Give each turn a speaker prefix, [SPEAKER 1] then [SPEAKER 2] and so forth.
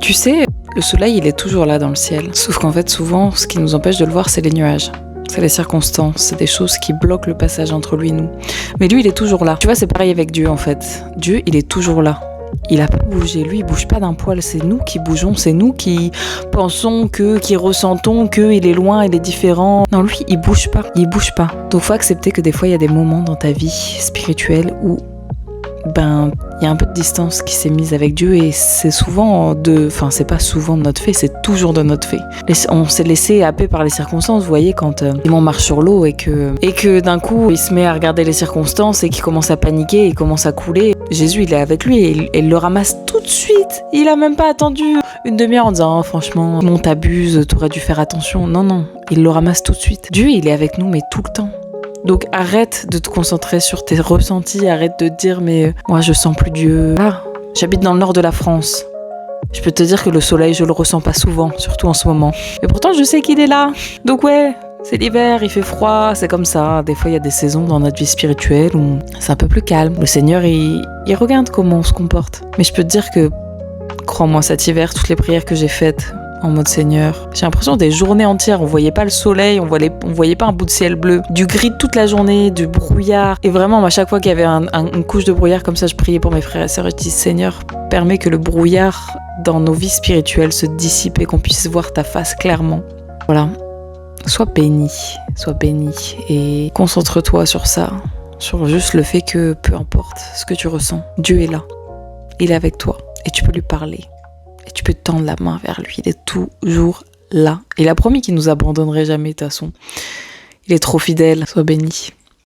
[SPEAKER 1] Tu sais, le soleil, il est toujours là dans le ciel. Sauf qu'en fait, souvent, ce qui nous empêche de le voir, c'est les nuages. C'est les circonstances, c'est des choses qui bloquent le passage entre lui et nous. Mais lui, il est toujours là. Tu vois, c'est pareil avec Dieu, en fait. Dieu, il est toujours là. Il a pas bougé. Lui, il bouge pas d'un poil. C'est nous qui bougeons. C'est nous qui pensons qui ressentons qu'il est loin, il est différent. Non, lui, il bouge pas. Il bouge pas. Donc, faut accepter que des fois, il y a des moments dans ta vie spirituelle où il y a un peu de distance qui s'est mise avec Dieu et c'est c'est pas souvent de notre fait, c'est toujours de notre fait. On s'est laissé happer par les circonstances, vous voyez, quand on marche sur l'eau et que d'un coup, il se met à regarder les circonstances et qu'il commence à paniquer, il commence à couler. Jésus, il est avec lui et il le ramasse tout de suite. Il a même pas attendu une demi-heure en disant, oh, franchement, non, t'abuses, t'aurais dû faire attention. Non, il le ramasse tout de suite. Dieu, il est avec nous, mais tout le temps. Donc arrête de te concentrer sur tes ressentis, arrête de te dire mais moi je sens plus Dieu. Ah, j'habite dans le nord de la France. Je peux te dire que le soleil je le ressens pas souvent, surtout en ce moment. Et pourtant je sais qu'il est là. Donc ouais, c'est l'hiver, il fait froid, c'est comme ça. Des fois il y a des saisons dans notre vie spirituelle où c'est un peu plus calme. Le Seigneur il regarde comment on se comporte. Mais je peux te dire que, crois-moi, cet hiver, toutes les prières que j'ai faites en mode Seigneur. J'ai l'impression des journées entières, on voyait pas le soleil, on voyait pas un bout de ciel bleu, du gris toute la journée, du brouillard. Et vraiment, à chaque fois qu'il y avait une couche de brouillard comme ça, je priais pour mes frères et sœurs et je dis Seigneur, permets que le brouillard dans nos vies spirituelles se dissipe et qu'on puisse voir ta face clairement. Voilà. Sois béni et concentre-toi sur ça, sur juste le fait que peu importe ce que tu ressens, Dieu est là. Il est avec toi et tu peux lui parler. Et tu peux tendre la main vers lui, il est toujours là. Il a promis qu'il nous abandonnerait jamais de toute façon. Il est trop fidèle, sois béni.